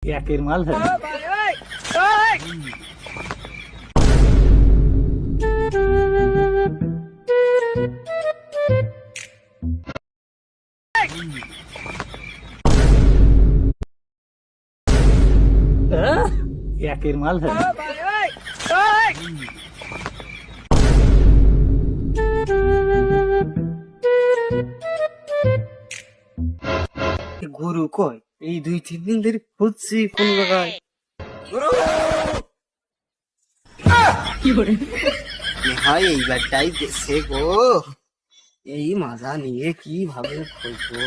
একের মাল है। একের মাল है। গুরু কই এই 2-3 দিন ধরে খুঁজছি কোন জায়গায়। গুরু ভাই এইবারটাই গেছে গো, এই মাজা নিয়ে কিভাবে খুঁজবো।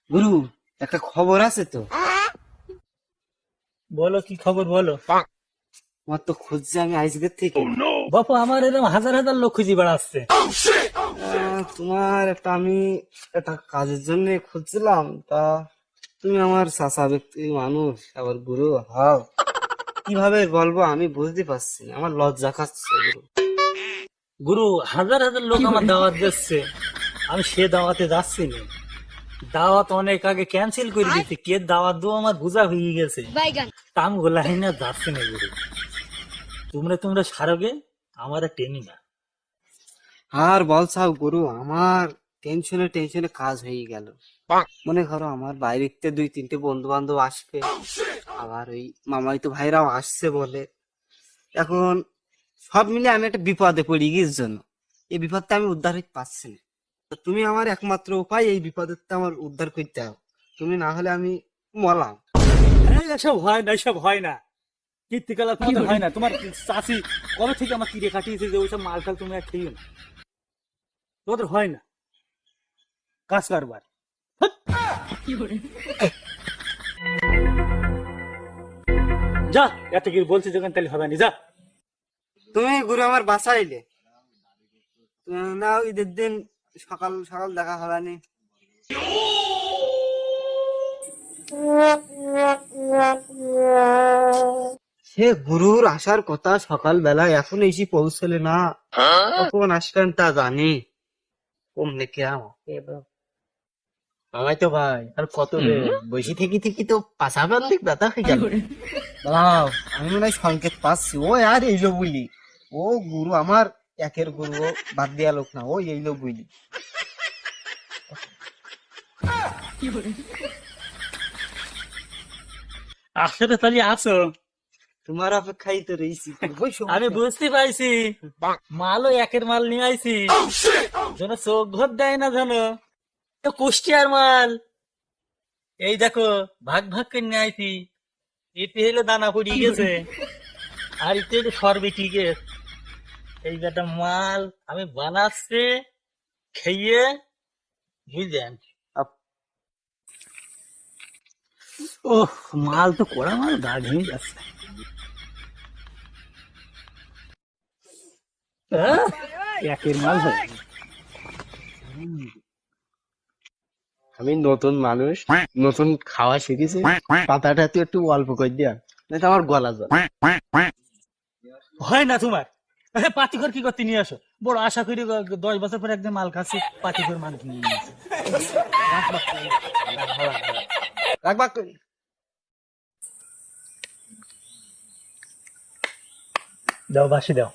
গুরু একটা খবর আছে তো। বলো কি খবর বলো। আমার তো খুঁজছি আমি আজকের থেকে। বাপু আমার এরকম হাজার হাজার লোক খুঁজি বেড়াচ্ছে। তোমার আমি একটা কাজের জন্য খুঁজছিলাম, তা তুমি আমার চাচা ব্যক্তি মানুষ, আবার গুরু হাও কিভাবে বলবো আমি বুঝতে পারছি না, আমার লজ্জা খাচ্ছে গুরু। গুরু হাজার হাজার লোক আমার দাওয়াত দিচ্ছে, আমি সে দাওয়াতে যাচ্ছি না। দাওয়াত অনেক আগে ক্যান্সেল করে দিচ্ছি, কে দাওয়াত দেবো আমার বোঝা হয়ে গেছে। তাম গোলাই না যাচ্ছে না গুরু। তোমরা সারোগে আমার টেনি না। আর বলছাও গুরু, আমার টেনশনে কাজ হয়ে গেল। মনে করো আমার বাইরেতে 2-3টে বন্ধু বান্ধব আসবে, আবার ওই মামাই তো ভাইরাও আসছে বলে। এখন সব মিলে আমি একটা বিপদে পড়ে গিয়ের জন্য এই বিপদটা আমি উদ্ধার হইতে পারছি না। তো তুমি আমার একমাত্র উপায়, এই বিপদের আমার উদ্ধার করতে হবে। তুমি না হলে আমি মরলাম। এসব হয় না, এসব হয় না। কীর্তিকলা তোমাদের হয় না। তোমার চাষি কবে থেকে আমার তীরে কাটিয়েছে যে ওইসব মাল টাল তুমি আর খেয়েও না। তোমাদের হয় না কাজ কারবার। যা এত কি বলছি যখন তাহলে হবে না, যা। তুমি গুরু আমার বাঁচাইলে, না ঈদের দিন সকাল সকাল দেখা হবে না। সে গুরুর আসার কথা সকাল বেলা, এখন এসে পৌঁছলে না, কখন আসবেন তা জানি। কমলে কে আমায় তো ভাই আর কত বসে থেকে তো পাশাপার দিক ব্যথা হয়ে গেল। দাঁড়াও, আমি মনে হয় সংকেত পাচ্ছি, ও আর এইলো বুঝলি, ও গুরু আমার একের গুরু, ও বাদ দেওয়া লোক না, ও এইলো বুঝলি। আসলে তাহলে আসো, তোমার অপেক্ষাই তো রয়েছি। আমি বুঝতে পারছি মালও একের মাল নিয়ে আইছি, যেন চোখ ঘর দেয় না, যেন কুষ্টিয়ার মাল। এই দেখো ভাগ ভাগ করে নিয়ে আইছি। এতে হলো দানা পড়িয়ে গেছে, আর এতে হলো সরবে টিকে। এই একটা মাল আমি বানাচ্ছি, খেয়ে বুঝলেন। ও মাল তো কড়া মাল, গা ঘেমে যাচ্ছে। একের মাল হয়। আমি নতুন মানুষ, নতুন খাওয়া শিখেছি, পাতাটা তুই একটু অল্প করে দিয়া, না তো আমার গলা জল। হয় না তোমার। পাতিঘর কি করতে নিয়ে আসো, বড় আশা করি 10 বছর পরে একদিন মাল খাচ্ছি, পাতিঘর মাল কিনে নিয়ে আসো। রাখবা কই? দাও বাসি দাও।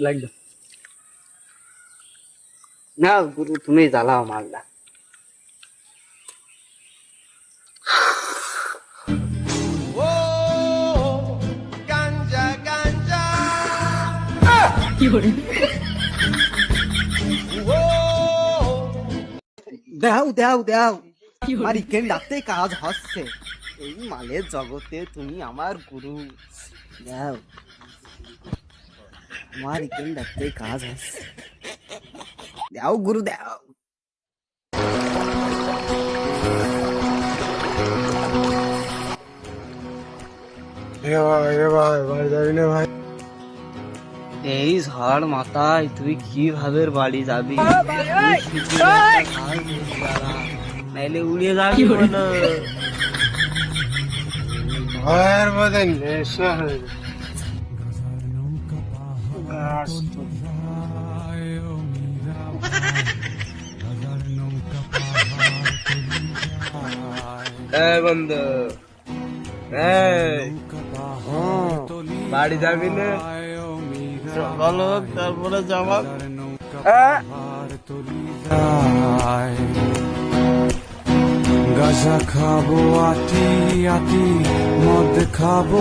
লাগবে না গুরু, তুমি জ্বালাও মালটা। দেও দেও দেও, আমার ইকেন রাতে কাজ হচ্ছে, এই মালের জগতে তুমি আমার গুরু। দেও, আমার ইকেন রাতে কাজ হচ্ছে, দেও গুরু দেও। এই ঝড় মাথায় তুই কিভাবে বাড়ি যাবি? নাইলে উড়িয়ে যাবি বলো। ভয়ের মধ্যে নেশা হয়ে গেছে। বন্ধু বাড়ি যাবি না? সকাল হোক তারপরে যাওয়া। গাঁজা খাবো আটি আটি মদ খাবো